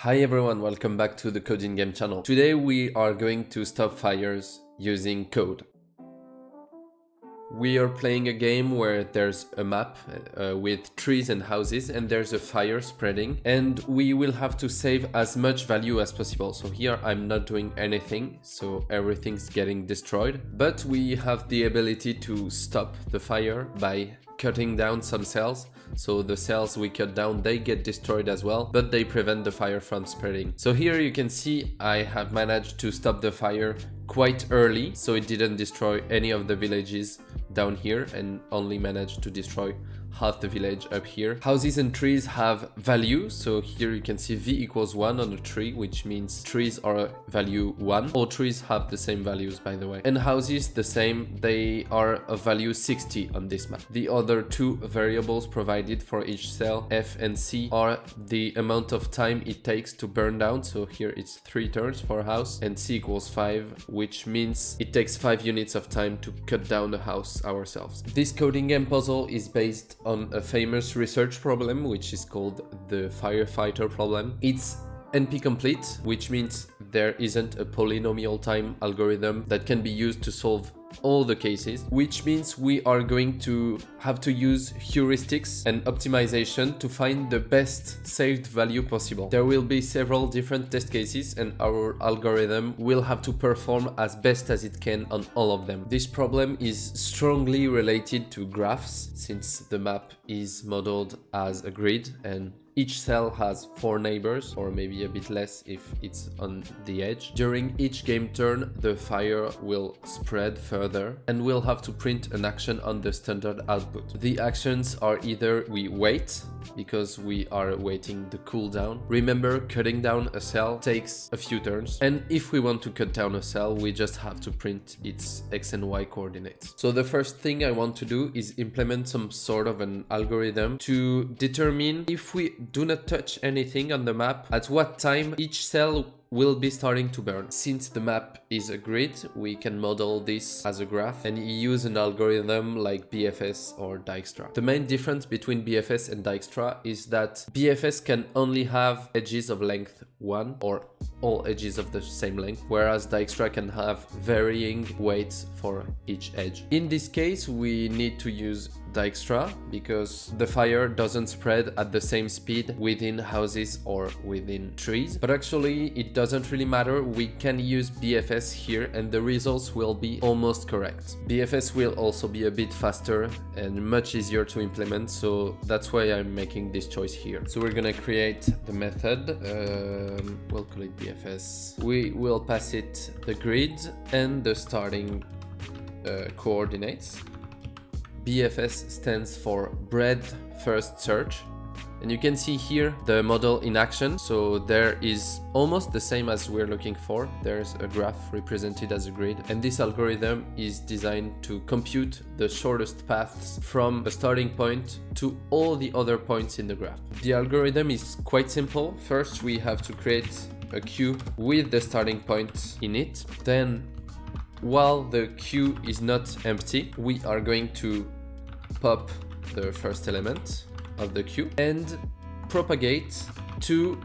Hi everyone, welcome back to the Coding Game channel. Today we are going to stop fires using code. We are playing a game where there's a map with trees and houses and there's a fire spreading and we will have to save as much value as possible. So here I'm not doing anything, so everything's getting destroyed, but we have the ability to stop the fire by cutting down some cells. So the cells we cut down, they get destroyed as well, but they prevent the fire from spreading. So here you can see I have managed to stop the fire quite early, so it didn't destroy any of the villages down here and only managed to destroy half the village up here. Houses and trees have value, so here you can see v equals 1 on a tree, which means trees are value 1. All trees have the same values, by the way. And houses the same, they are a value 60 on this map. The other two variables provided for each cell, f and c, are the amount of time it takes to burn down. So here it's 3 turns for a house and c equals 5, which means it takes 5 units of time to cut down the house ourselves. This coding game puzzle is based on a famous research problem, which is called the firefighter problem. It's NP complete, which means there isn't a polynomial time algorithm that can be used to solve all the cases, which means we are going to have to use heuristics and optimization to find the best saved value possible. There will be several different test cases and our algorithm will have to perform as best as it can on all of them. This problem is strongly related to graphs, since the map is modeled as a grid and each cell has 4 neighbors, or maybe a bit less if it's on the edge. During each game turn, the fire will spread further and we'll have to print an action on the standard output. The actions are either we wait, because we are waiting the cooldown. Remember, cutting down a cell takes a few turns. And if we want to cut down a cell, we just have to print its x and y coordinates. So the first thing I want to do is implement some sort of an algorithm to determine, if we do not touch anything on the map, at what time each cell will be starting to burn. Since the map is a grid, we can model this as a graph and use an algorithm like BFS or Dijkstra. The main difference between BFS and Dijkstra is that BFS can only have edges of length 1 or all edges of the same length, whereas Dijkstra can have varying weights for each edge. In this case, we need to use Dijkstra because the fire doesn't spread at the same speed within houses or within trees, but actually it doesn't really matter. We can use BFS here and the results will be almost correct. BFS will also be a bit faster and much easier to implement, so that's why I'm making this choice here. So we're gonna create the method, we'll call it BFS. We will pass it the grid and the starting coordinates. BFS stands for breadth first search. And you can see here the model in action. So there is almost the same as we're looking for. There's a graph represented as a grid. And this algorithm is designed to compute the shortest paths from a starting point to all the other points in the graph. The algorithm is quite simple. First, we have to create a queue with the starting point in it. Then, while the queue is not empty, we are going to pop the first element of the queue and propagate to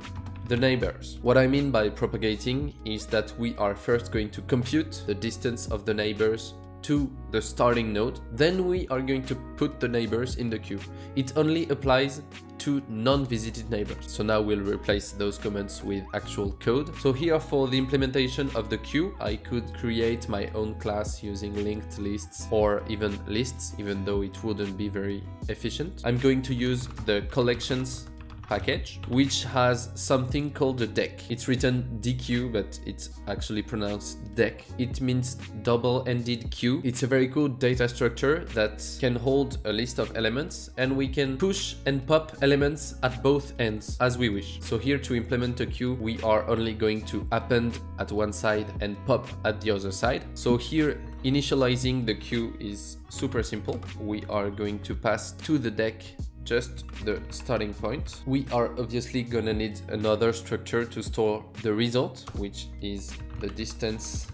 the neighbors. What I mean by propagating is that we are first going to compute the distance of the neighbors to the starting node, then we are going to put the neighbors in the queue. It only applies to non-visited neighbors. So now we'll replace those comments with actual code. So here for the implementation of the queue, I could create my own class using linked lists or even lists, even though it wouldn't be very efficient. I'm going to use the collections package, which has something called a deck. It's written DQ, but it's actually pronounced deck. It means double-ended queue. It's a very cool data structure that can hold a list of elements, and we can push and pop elements at both ends as we wish. So here to implement a queue, we are only going to append at one side and pop at the other side. So here, initializing the queue is super simple. We are going to pass to the deck just the starting point. We are obviously gonna need another structure to store the result, which is the distance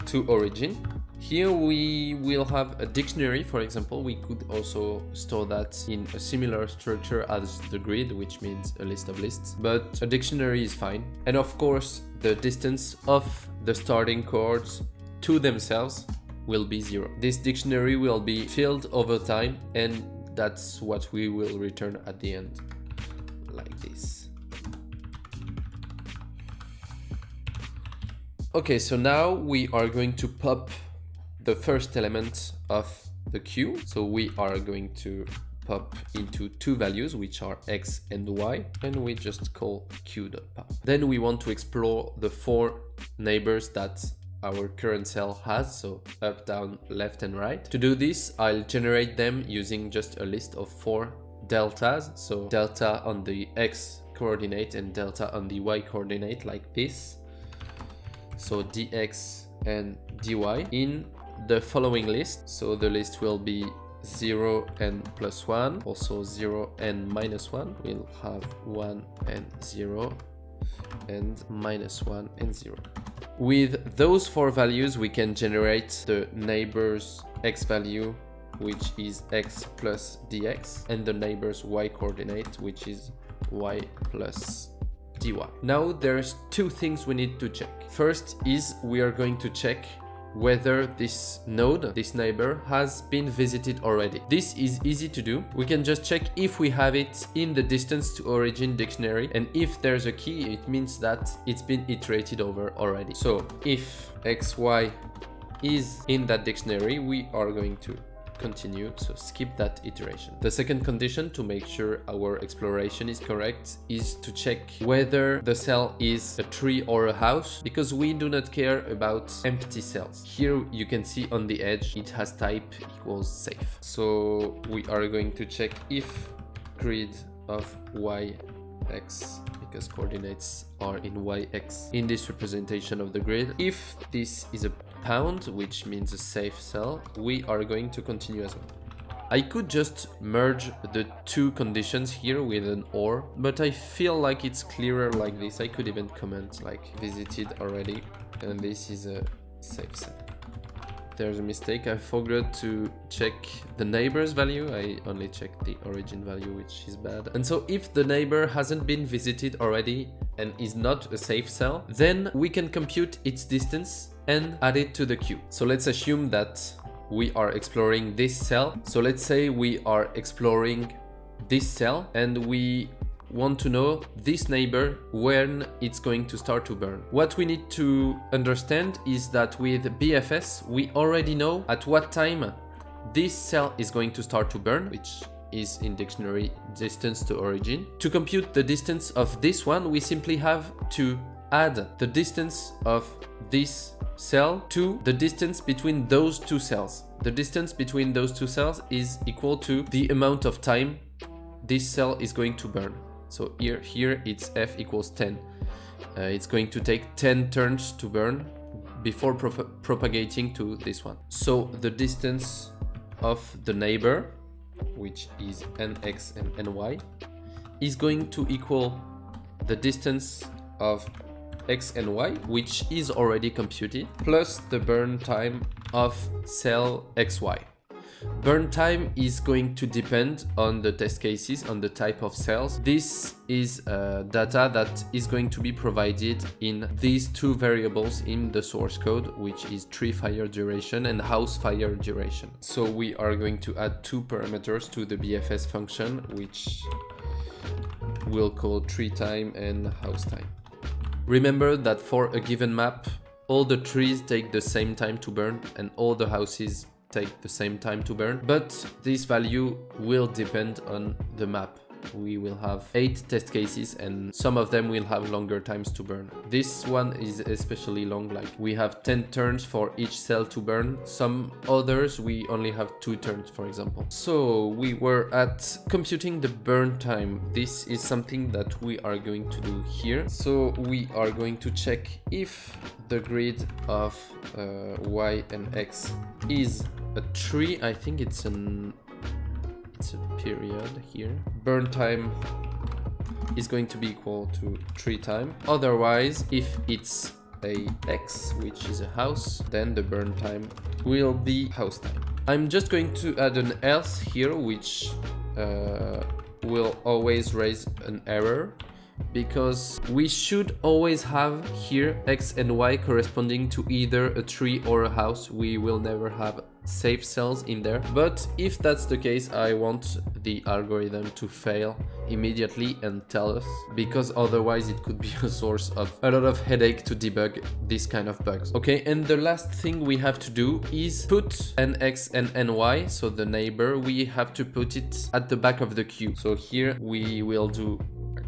to origin. Here we will have a dictionary, for example. We could also store that in a similar structure as the grid, which means a list of lists, but a dictionary is fine. And of course, the distance of the starting chords to themselves will be 0. This dictionary will be filled over time, and that's what we will return at the end, like this. Okay, so now we are going to pop the first element of the queue. So we are going to pop into two values, which are x and y, and we just call queue.pop. Then we want to explore the 4 neighbors that our current cell has, so up, down, left, and right. To do this, I'll generate them using just a list of 4 deltas. So delta on the x coordinate and delta on the y coordinate, like this. So dx and dy in the following list. So the list will be 0 and plus 1, also 0 and minus 1. We'll have 1 and 0 and minus 1 and 0. With those 4 values, we can generate the neighbor's x value, which is x plus dx, and the neighbor's y coordinate, which is y plus dy. Now there's 2 things we need to check. First is we are going to check whether this node, this neighbor, has been visited already. This is easy to do. We can just check if we have it in the distance to origin dictionary, and if there's a key, it means that it's been iterated over already. So if xy is in that dictionary, we are going to continue, so skip that iteration. The second condition to make sure our exploration is correct is to check whether the cell is a tree or a house, because we do not care about empty cells. Here you can see on the edge it has type equals safe. So we are going to check if grid of yx, because coordinates are in yx in this representation of the grid. If this is a pound, which means a safe cell, we are going to continue as well. I could just merge the 2 conditions here with an or, but I feel like it's clearer like this. I could even comment like visited already, and this is a safe cell. There's a mistake. I forgot to check the neighbor's value. I only checked the origin value, which is bad. And so if the neighbor hasn't been visited already and is not a safe cell, then we can compute its distance and add it to the queue. So let's assume that we are exploring this cell. So let's say we are exploring this cell and we want to know this neighbor when it's going to start to burn. What we need to understand is that with BFS, we already know at what time this cell is going to start to burn, which is in dictionary distance to origin. To compute the distance of this one, we simply have to add the distance of this cell to the distance between those 2 cells. The distance between those 2 cells is equal to the amount of time this cell is going to burn. So here it's f equals 10. It's going to take 10 turns to burn before propagating to this one. So the distance of the neighbor, which is nx and ny, is going to equal the distance of x and y, which is already computed, plus the burn time of cell xy. Burn time is going to depend on the test cases, on the type of cells. This is data that is going to be provided in these 2 variables in the source code, which is tree fire duration and house fire duration. So we are going to add 2 parameters to the BFS function, which we'll call tree time and house time. Remember that for a given map, all the trees take the same time to burn and all the houses take the same time to burn, but this value will depend on the map. We will have 8 test cases and some of them will have longer times to burn. This one is especially long, like we have 10 turns for each cell to burn. Some others we only have 2 turns, for example. So we were at computing the burn time. This is something that we are going to do here. So we are going to check if the grid of y and x is a tree. I think it's a period here. Burn time is going to be equal to tree time. Otherwise, if it's a X, which is a house, then the burn time will be house time. I'm just going to add an else here, which will always raise an error, because we should always have here X and Y corresponding to either a tree or a house. We will never have safe cells in there. But if that's the case, I want the algorithm to fail immediately and tell us, because otherwise it could be a source of a lot of headache to debug this kind of bugs. Okay, and the last thing we have to do is put an X and an Y, so the neighbor, we have to put it at the back of the queue. So here we will do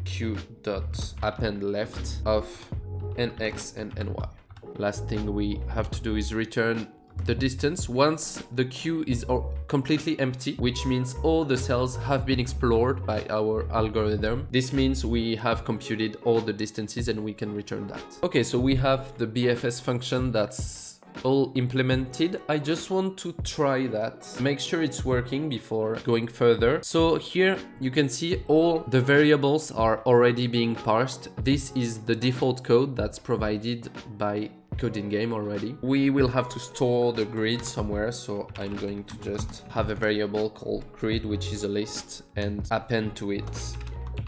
queue dot append left of nx and ny. Last thing we have to do is return the distance once the queue is completely empty, which means all the cells have been explored by our algorithm. This means we have computed all the distances and we can return that. Okay, so we have the BFS function that's all implemented. I just want to try that, make sure it's working before going further. So here you can see all the variables are already being parsed. This is the default code that's provided by code in game already. We will have to store the grid somewhere, so I'm going to just have a variable called grid, which is a list, and append to it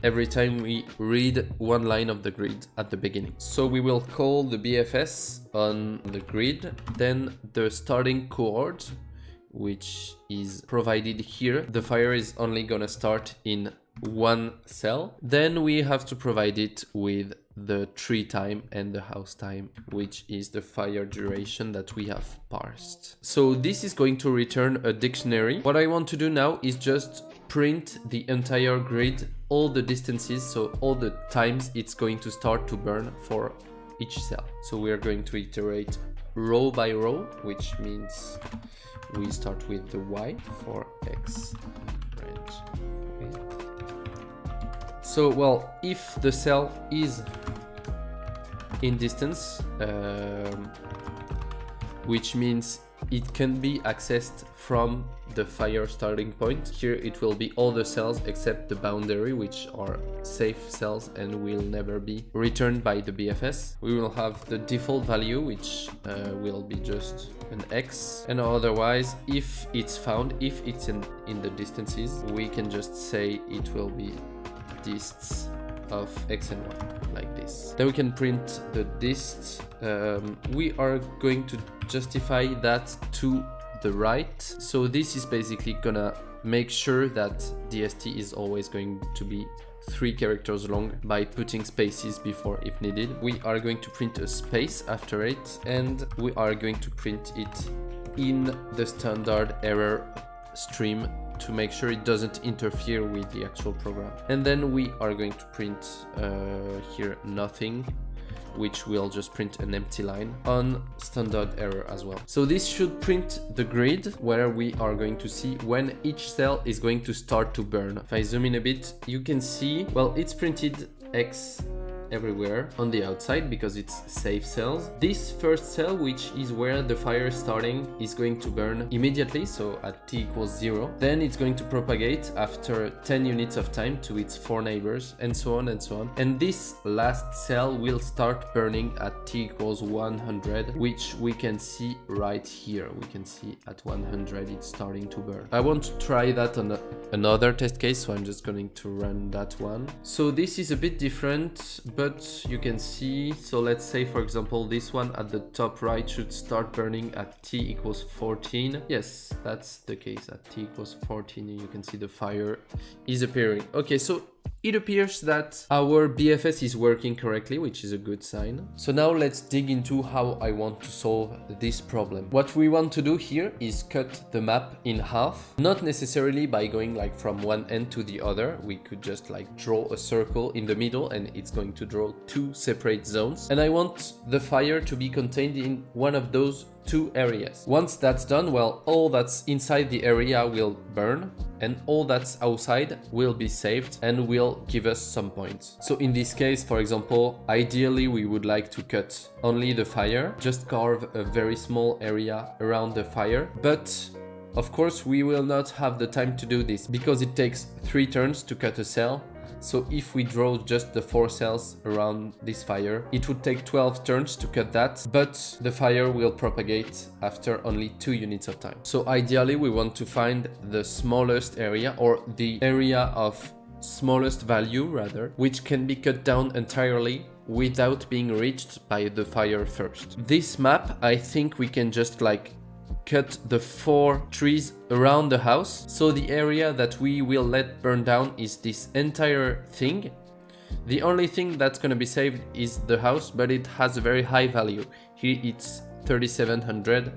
every time we read one line of the grid at the beginning. So we will call the BFS on the grid, then the starting cohort, which is provided here. The fire is only gonna start in one cell. Then we have to provide it with the tree time and the house time, which is the fire duration that we have parsed. So this is going to return a dictionary. What I want to do now is just print the entire grid, all the distances, so all the times it's going to start to burn for each cell. So we are going to iterate row by row, which means we start with the Y for X range. Okay. So, well, if the cell is in distance, which means it can be accessed from the fire starting point. Here it will be all the cells except the boundary, which are safe cells and will never be returned by the BFS. We will have the default value, which will be just an X, and otherwise, if it's found, if it's in the distances, we can just say it will be dists of X and Y, like this. Then we can print the dist. We are going to justify that to the right. So this is basically gonna make sure that DST is always going to be 3 characters long by putting spaces before if needed. We are going to print a space after it, and we are going to print it in the standard error stream to make sure it doesn't interfere with the actual program. And then we are going to print here nothing, which will just print an empty line on standard error as well. So this should print the grid where we are going to see when each cell is going to start to burn. If I zoom in a bit, you can see, well, it's printed X everywhere on the outside because it's safe cells. This first cell, which is where the fire is starting, is going to burn immediately, so at t equals 0. Then it's going to propagate after 10 units of time to its 4 neighbors, and so on and so on. And this last cell will start burning at t equals 100, which we can see right here. We can see at 100 it's starting to burn. I want to try that on another test case, so I'm just going to run that one. So this is a bit different, but you can see, so let's say for example this one at the top right should start burning at t equals 14. Yes, that's the case. At t equals 14 you can see the fire is appearing. Okay, so it appears that our BFS is working correctly, which is a good sign. So now let's dig into how I want to solve this problem. What we want to do here is cut the map in half, not necessarily by going like from one end to the other. We could just like draw a circle in the middle and it's going to draw 2 separate zones. And I want the fire to be contained in one of those 2 areas. Once that's done, well, all that's inside the area will burn and all that's outside will be saved and will give us some points. So in this case, for example, ideally we would like to cut only the fire, just carve a very small area around the fire, but of course we will not have the time to do this because it takes 3 turns to cut a cell So if we draw just the 4 cells around this fire, it would take 12 turns to cut that, but the fire will propagate after only 2 units of time. So ideally we want to find the smallest area, or the area of smallest value rather, which can be cut down entirely without being reached by the fire first. This map, I think we can just like cut the 4 trees around the house. So the area that we will let burn down is this entire thing. The only thing that's gonna be saved is the house, but it has a very high value. Here it's 3700,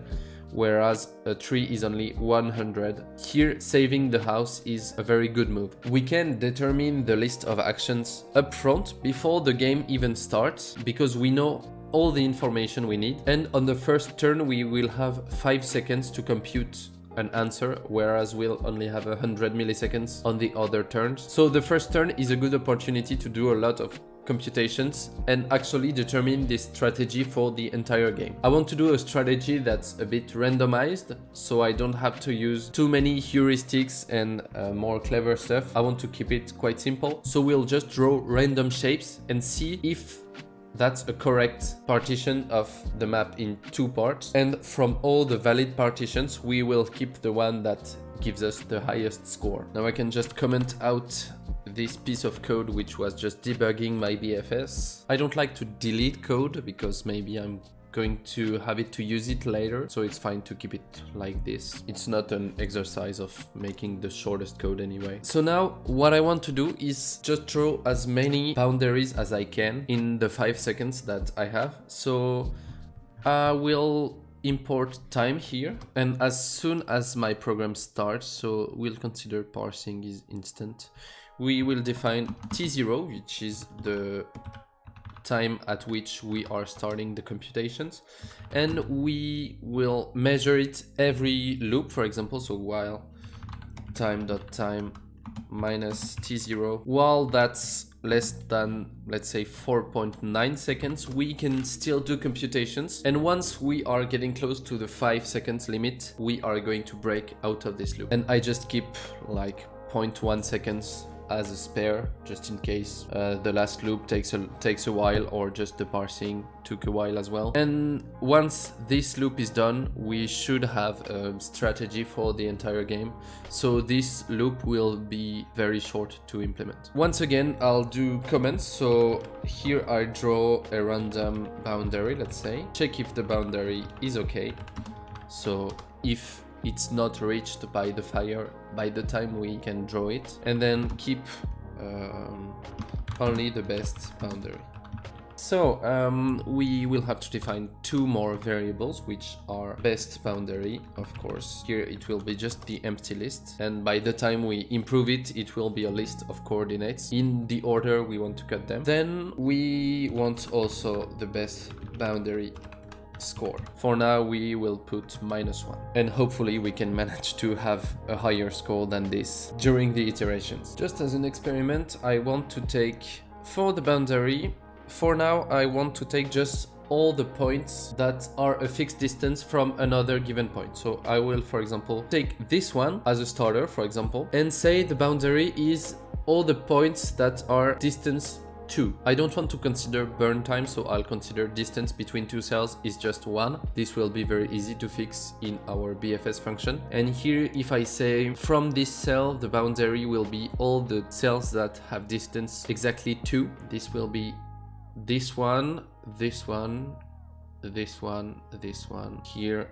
whereas a tree is only 100. Here saving the house is a very good move. We can determine the list of actions up front before the game even starts, because we know all the information we need, and on the first turn we will have 5 seconds to compute an answer, whereas we'll only have 100 milliseconds on the other turns. So the first turn is a good opportunity to do a lot of computations and actually determine this strategy for the entire game. I want to do a strategy that's a bit randomized, so I don't have to use too many heuristics and more clever stuff. I want to keep it quite simple. So we'll just draw random shapes and see if that's a correct partition of the map in 2 parts. And from all the valid partitions, we will keep the one that gives us the highest score. Now I can just comment out this piece of code, which was just debugging my BFS. I don't like to delete code because maybe I'm going to have it to use it later, so it's fine to keep it like this. It's not an exercise of making the shortest code anyway. So now what I want to do is just draw as many boundaries as I can in the 5 seconds that I have. So I will import time here, and as soon as my program starts, so we'll consider parsing is instant, we will define t0, which is the time at which we are starting the computations, and we will measure it every loop. For example, so while time.time minus t0, while that's less than, let's say, 4.9 seconds, we can still do computations, and once we are getting close to the 5 seconds limit, we are going to break out of this loop. And I just keep like 0.1 seconds as a spare, just in case the last loop takes a while, or just the parsing took a while as well. And once this loop is done, we should have a strategy for the entire game, so this loop will be very short to implement. Once again, I'll do comments. So here I draw a random boundary, let's say, check if the boundary is okay. So if it's not reached by the fire by the time we can draw it, and then keep only the best boundary. So we will have to define 2 more variables, which are best boundary, of course. Here it will be just the empty list, and by the time we improve it, it will be a list of coordinates in the order we want to cut them. Then we want also the best boundary score. For now we will put -1, and hopefully we can manage to have a higher score than this during the iterations. Just as an experiment, I want to take, for the boundary, for now I want to take just all the points that are a fixed distance from another given point. So I will, for example, take this one as a starter, for example, and say the boundary is all the points that are distance 2. I don't want to consider burn time, so I'll consider distance between 2 cells is just 1. This will be very easy to fix in our BFS function. And here, if I say from this cell, the boundary will be all the cells that have distance exactly 2. This will be this one, this one, this one, this one, here,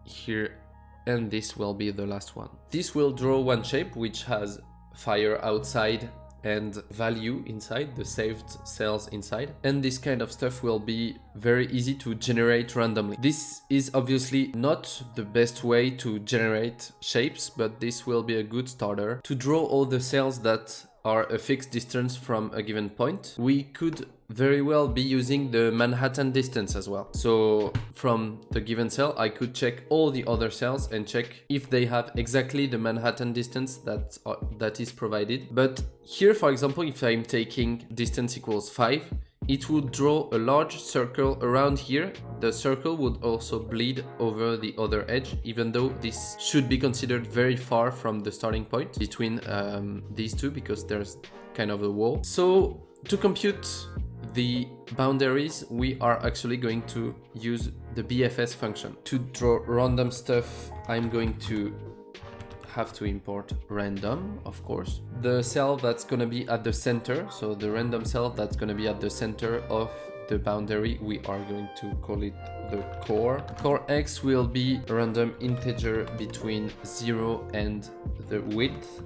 here, and this will be the last one. This will draw one shape which has fire outside and value inside, the saved cells inside, and this kind of stuff will be very easy to generate randomly. This is obviously not the best way to generate shapes, but this will be a good starter to draw all the cells that are a fixed distance from a given point. We could very well be using the Manhattan distance as well. So from the given cell, I could check all the other cells and check if they have exactly the Manhattan distance that is provided. But here, for example, if I'm taking distance equals 5, it would draw a large circle around here. The circle would also bleed over the other edge, even though this should be considered very far from the starting point between these two, because there's kind of a wall. So to compute the boundaries, we are actually going to use the BFS function. To draw random stuff, I'm going to have to import random, of course. The cell that's going to be at the center, so the random cell that's going to be at the center of the boundary, we are going to call it the core. Core X will be a random integer between 0 and the width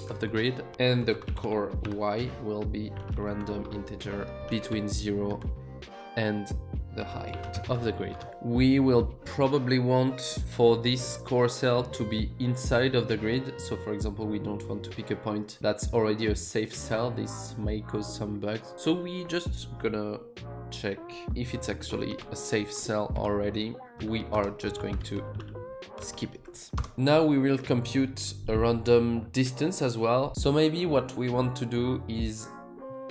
of the grid, and the core Y will be a random integer between 0 and the height of the grid. We will probably want for this core cell to be inside of the grid. So for example, we don't want to pick a point that's already a safe cell. This may cause some bugs. So we just gonna check if it's actually a safe cell already. We are just going to skip it. Now we will compute a random distance as well. So maybe what we want to do is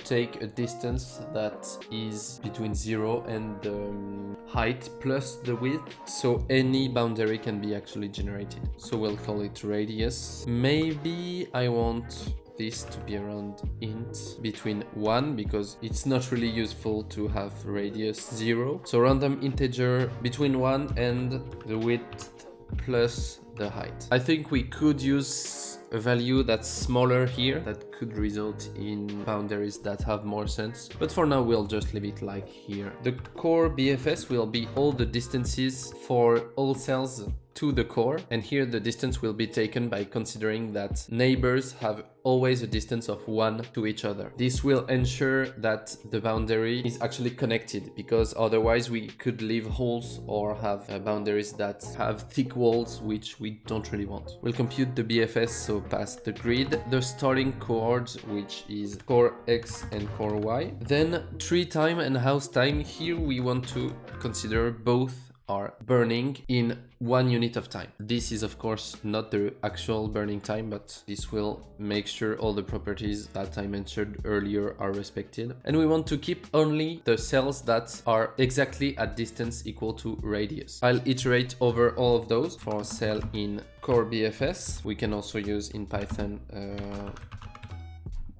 take a distance that is between 0 and the height plus the width, so any boundary can be actually generated. So we'll call it radius. Maybe I want this to be around int between 1, because it's not really useful to have radius 0. So random integer between 1 and the width plus the height. I think we could use a value that's smaller here that could result in boundaries that have more sense, but for now we'll just leave it like here. The core BFS will be all the distances for all cells to the core, and here the distance will be taken by considering that neighbors have always a distance of 1 to each other. This will ensure that the boundary is actually connected, because otherwise we could leave holes or have boundaries that have thick walls, which we don't really want. We'll compute the BFS, so past the grid, the starting coords, which is core X and core Y. Then tree time and house time. Here we want to consider both are burning in 1 unit of time. This is of course not the actual burning time, but this will make sure all the properties that I mentioned earlier are respected. And we want to keep only the cells that are exactly at distance equal to radius. I'll iterate over all of those for cell in core BFS. We can also use in Python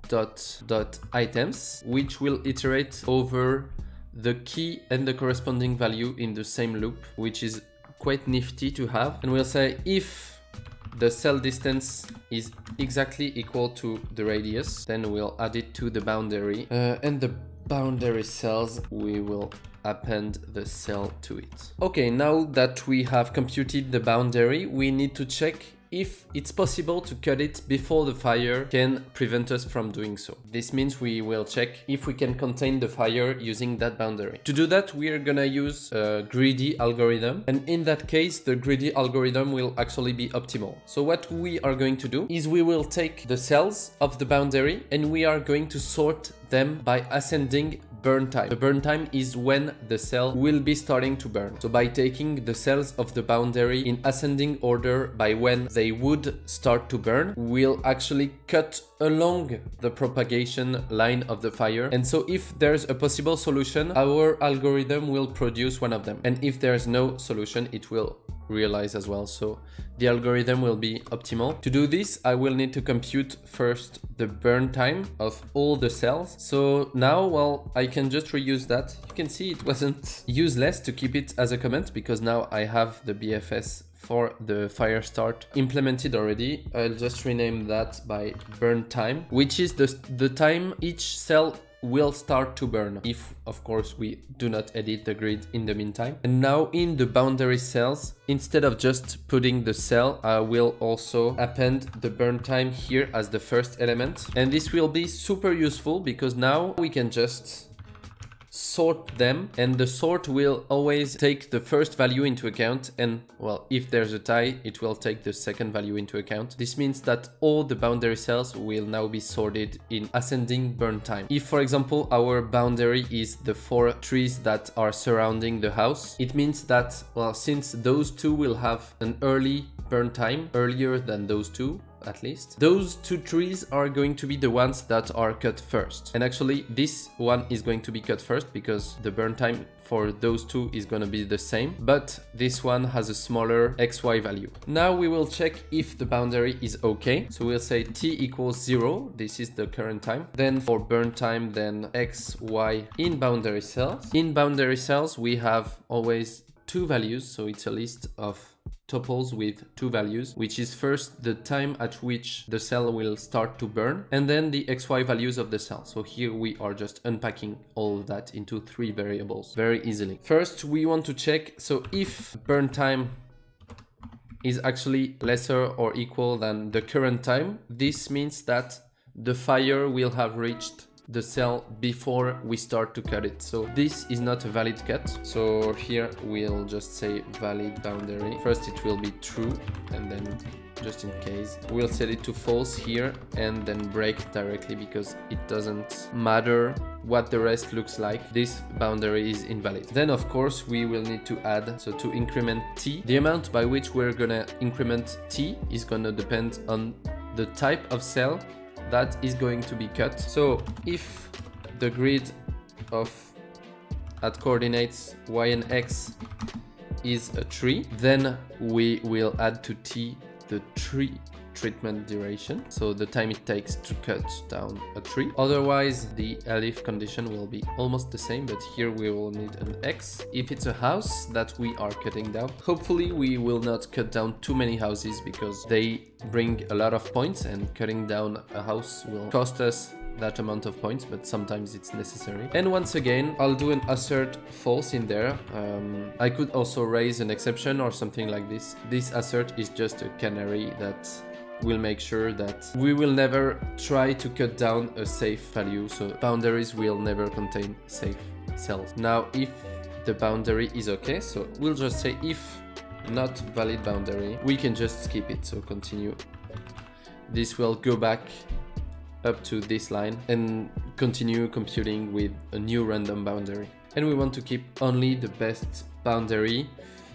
dot items, which will iterate over the key and the corresponding value in the same loop, which is quite nifty to have. And we'll say if the cell distance is exactly equal to the radius, then we'll add it to the boundary, and the boundary cells, we will append the cell to it. Okay, now that we have computed the boundary, we need to check if it's possible to cut it before the fire can prevent us from doing so. This means we will check if we can contain the fire using that boundary. To do that, we are gonna use a greedy algorithm, and in that case, the greedy algorithm will actually be optimal. So what we are going to do is we will take the cells of the boundary and we are going to sort them by ascending burn time. The burn time is when the cell will be starting to burn. So by taking the cells of the boundary in ascending order by when they would start to burn, we'll actually cut along the propagation line of the fire. And so if there's a possible solution, our algorithm will produce one of them. And if there's no solution, it will realize as well. So the algorithm will be optimal. To do this, I will need to compute first the burn time of all the cells. So now, well, I can just reuse that. You can see it wasn't useless to keep it as a comment, because now I have the BFS for the fire start implemented already. I'll just rename that by burn time, which is the time each cell will start to burn, if of course we do not edit the grid in the meantime. And now in the boundary cells, instead of just putting the cell, I will also append the burn time here as the first element. And this will be super useful because now we can just sort them, and the sort will always take the first value into account, and well, if there's a tie, it will take the second value into account. This means that all the boundary cells will now be sorted in ascending burn time. If, for example, our boundary is the 4 trees that are surrounding the house, it means that, well, since those two will have an early burn time earlier than those two, at least. Those two trees are going to be the ones that are cut first. And actually this one is going to be cut first because the burn time for those two is going to be the same, but this one has a smaller XY value. Now we will check if the boundary is okay. So we'll say t equals 0. This is the current time. Then for burn time, then XY in boundary cells. In boundary cells, we have always two values. So it's a list of tuples with two values, which is first the time at which the cell will start to burn, and then the XY values of the cell. So here we are just unpacking all of that into three variables very easily. First, we want to check, so if burn time is actually lesser or equal than the current time, this means that the fire will have reached the cell before we start to cut it. So this is not a valid cut. So here we'll just say valid boundary. First it will be true, and then just in case we'll set it to false here and then break directly because it doesn't matter what the rest looks like. This boundary is invalid. Then of course we will need to add, so to increment t, the amount by which we're gonna increment t is gonna depend on the type of cell that is going to be cut. So if the grid of at coordinates y and x is a tree, then we will add to t the tree treatment duration, so the time it takes to cut down a tree. Otherwise the elif condition will be almost the same, but here we will need an x. If it's a house that we are cutting down, hopefully we will not cut down too many houses because they bring a lot of points, and cutting down a house will cost us that amount of points, but sometimes it's necessary. And once again, I'll do an assert false in there. I could also raise an exception or something like this. This assert is just a canary that will make sure that we will never try to cut down a safe value. So boundaries will never contain safe cells. Now, if the boundary is okay, so we'll just say if not valid boundary, we can just skip it. So continue. This will go back up to this line and continue computing with a new random boundary. And we want to keep only the best boundary.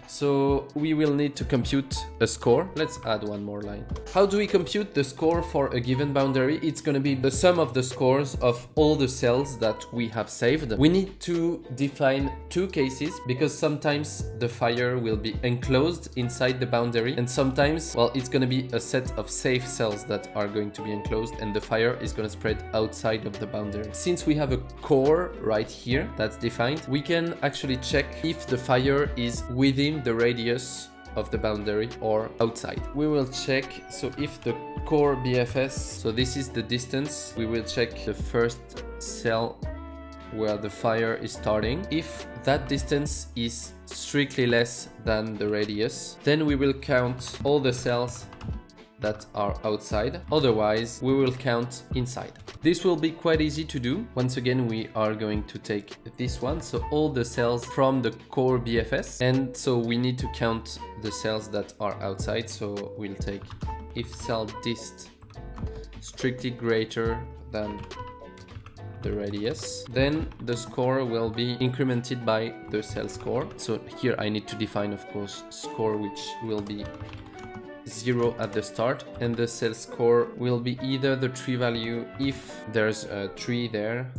So we will need to compute a score. Let's add one more line. How do we compute the score for a given boundary? It's going to be the sum of the scores of all the cells that we have saved. We need to define two cases because sometimes the fire will be enclosed inside the boundary, and sometimes, well, it's going to be a set of safe cells that are going to be enclosed and the fire is going to spread outside of the boundary. Since we have a core right here that's defined, we can actually check if the fire is within the radius of the boundary or outside. We will check, so if the core BFS, so this is the distance, we will check the first cell where the fire is starting. If that distance is strictly less than the radius, then we will count all the cells that are outside. Otherwise, we will count inside. This will be quite easy to do. Once again, we are going to take this one, so all the cells from the core BFS, and so we need to count the cells that are outside. So we'll take if cell dist strictly greater than the radius, then the score will be incremented by the cell score. So here I need to define, of course, score, which will be 0 at the start, and the cell score will be either the tree value if there's a tree there,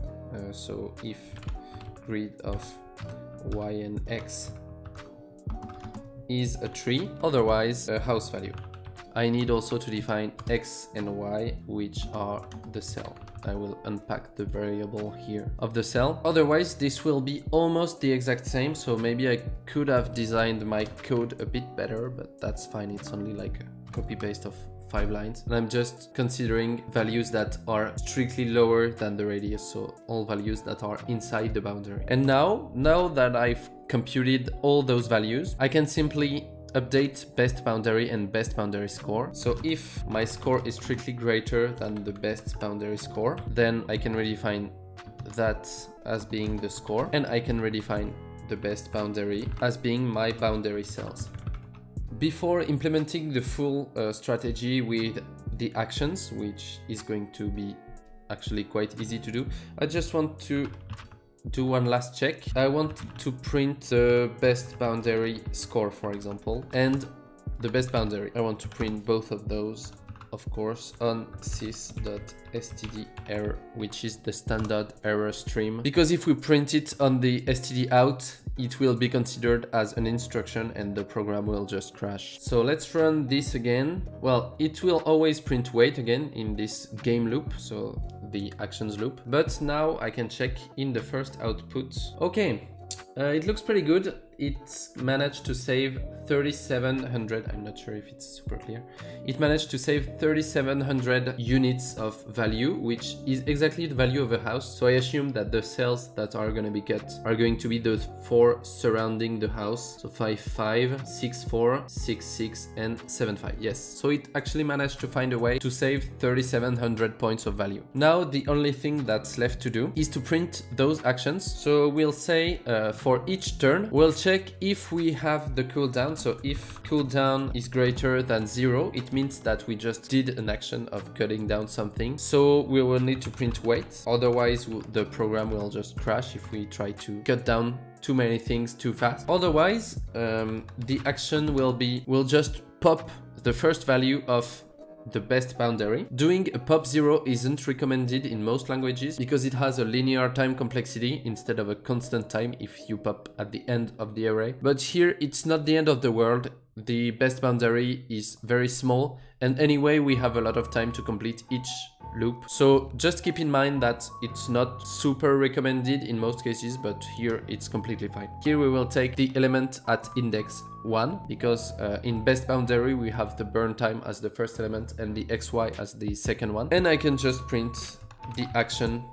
so if grid of y and x is a tree, otherwise a house value. I need also to define x and y, which are the cell. I will unpack the variable here of the cell. Otherwise, this will be almost the exact same. So maybe I could have designed my code a bit better, but that's fine. It's only like a copy paste of 5 lines. And I'm just considering values that are strictly lower than the radius. So all values that are inside the boundary. And now that I've computed all those values, I can simply update best boundary and best boundary score. So if my score is strictly greater than the best boundary score, then I can redefine that as being the score, and I can redefine the best boundary as being my boundary cells. Before implementing the full strategy with the actions, which is going to be actually quite easy to do, I just want to do one last check. I want to print the best boundary score, for example, and the best boundary. I want to print both of those, of course, on sys.std error, which is the standard error stream. Because if we print it on the std out, it will be considered as an instruction and the program will just crash. So let's run this again. Well, it will always print wait again in this game loop, so the actions loop. But now I can check in the first output. Okay, it looks pretty good. It managed to save 3,700. I'm not sure if it's super clear. It managed to save 3,700 units of value, which is exactly the value of a house. So I assume that the cells that are going to be cut are going to be those 4 surrounding the house. So 5, 5, 6, 4, 6, 6, and 7, 5. Yes. So it actually managed to find a way to save 3,700 points of value. Now the only thing that's left to do is to print those actions. So we'll say for each turn, we'll check if we have the cooldown. So if cooldown is greater than 0, it means that we just did an action of cutting down something. So we will need to print wait. Otherwise, the program will just crash if we try to cut down too many things too fast. Otherwise, the action will just pop the first value of the best boundary. Doing a pop 0 isn't recommended in most languages because it has a linear time complexity instead of a constant time if you pop at the end of the array. But here it's not the end of the world. The best boundary is very small, and anyway we have a lot of time to complete each loop. So just keep in mind that it's not super recommended in most cases, but here it's completely fine. Here we will take the element at index 1 because in best boundary we have the burn time as the first element and the xy as the second one. And I can just print the action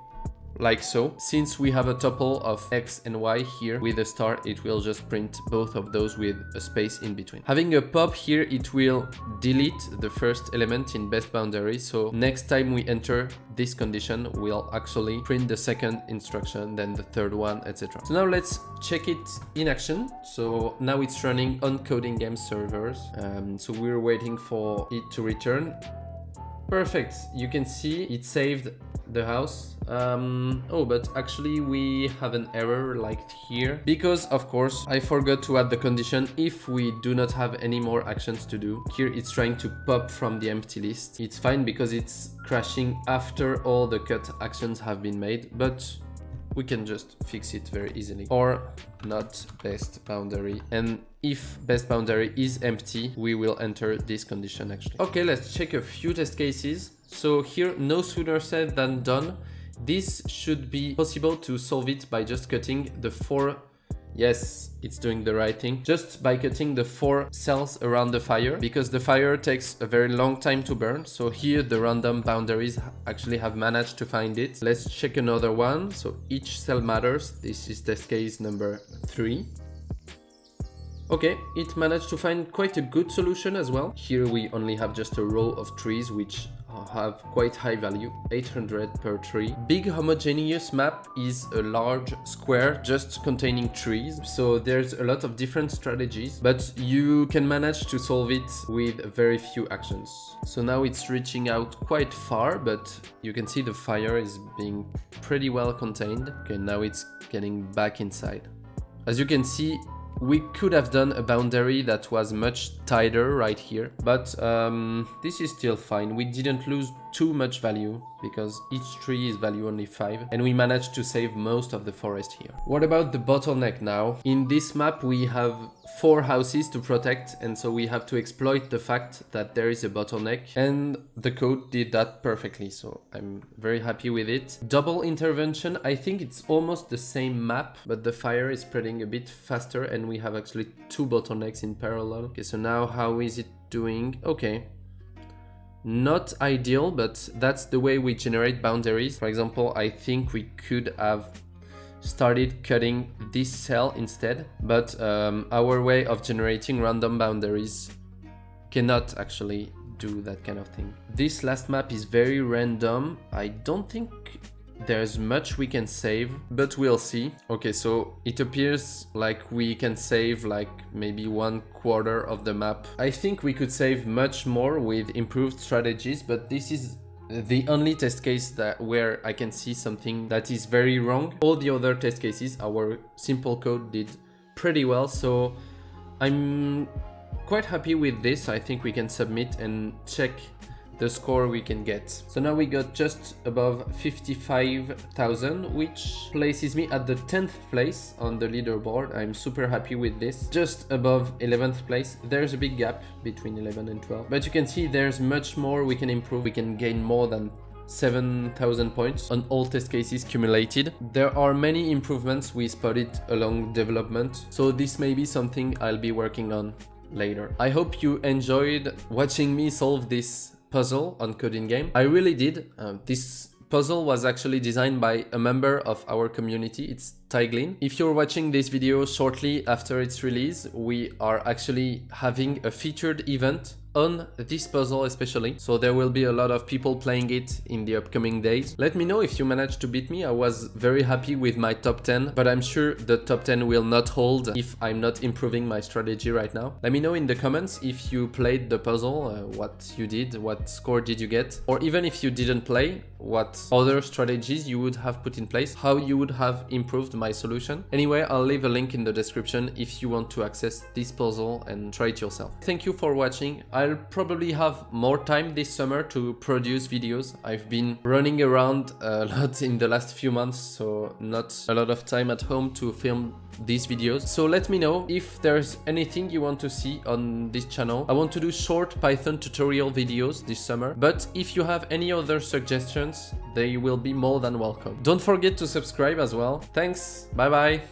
like so. Since we have a tuple of x and y here with a star, it will just print both of those with a space in between. Having a pop here, it will delete the first element in best boundary. So next time we enter this condition, we'll actually print the second instruction, then the third one, etc. So now let's check it in action. So now it's running on Coding Game servers. So we're waiting for it to return. Perfect. You can see it saved the house. Oh, but actually we have an error like here because of course I forgot to add the condition if we do not have any more actions to do. Here it's trying to pop from the empty list. It's fine because it's crashing after all the cut actions have been made, but we can just fix it very easily. Or not best boundary, and if best boundary is empty, we will enter this condition actually. Okay, let's check a few test cases. So here, no sooner said than done. This should be possible to solve it by just cutting the 4. Yes, it's doing the right thing. Just by cutting the 4 cells around the fire, because the fire takes a very long time to burn. So here the random boundaries actually have managed to find it. Let's check another one. So each cell matters. This is test case number 3. Okay, it managed to find quite a good solution as well. Here we only have just a row of trees which have quite high value, 800 per tree. Big homogeneous map is a large square just containing trees. So there's a lot of different strategies, but you can manage to solve it with very few actions. So now it's reaching out quite far, but you can see the fire is being pretty well contained. Okay, now it's getting back inside. As you can see, we could have done a boundary that was much tighter right here, but this is still fine. We didn't lose too much value because each tree is value only 5, and we managed to save most of the forest here. What about the bottleneck now? In this map we have 4 houses to protect, and so we have to exploit the fact that there is a bottleneck, and the code did that perfectly, so I'm very happy with it. Double intervention, I think it's almost the same map, but the fire is spreading a bit faster and we have actually 2 bottlenecks in parallel. Okay, so now how is it doing? Okay. Not ideal, but that's the way we generate boundaries. For example, I think we could have started cutting this cell instead, but our way of generating random boundaries cannot actually do that kind of thing. This last map is very random. I don't think there's much we can save, but we'll see. Okay, so it appears like we can save like maybe 1/4 of the map. I think we could save much more with improved strategies, but this is the only test case where I can see something that is very wrong. All the other test cases, our simple code did pretty well, so I'm quite happy with this. I think we can submit and check the score we can get. So now we got just above 55,000, which places me at the 10th place on the leaderboard. I'm super happy with this. Just above 11th place. There's a big gap between 11 and 12. But you can see there's much more we can improve. We can gain more than 7,000 points on all test cases cumulated. There are many improvements we spotted along development. So this may be something I'll be working on later. I hope you enjoyed watching me solve this puzzle on Coding Game. I really did. This puzzle was actually designed by a member of our community. It's Tyglin. If you're watching this video shortly after its release, we are actually having a featured event on this puzzle especially, so there will be a lot of people playing it in the upcoming days. Let me know if you managed to beat me. I was very happy with my top 10, but I'm sure the top 10 will not hold if I'm not improving my strategy right now. Let me know in the comments if you played the puzzle, what you did, what score did you get, or even if you didn't play, what other strategies you would have put in place, how you would have improved my solution. Anyway, I'll leave a link in the description if you want to access this puzzle and try it yourself. Thank you for watching. I'll probably have more time this summer to produce videos. I've been running around a lot in the last few months, so not a lot of time at home to film these videos. So let me know if there's anything you want to see on this channel. I want to do short Python tutorial videos this summer, but if you have any other suggestions, they will be more than welcome. Don't forget to subscribe as well. Thanks, bye bye.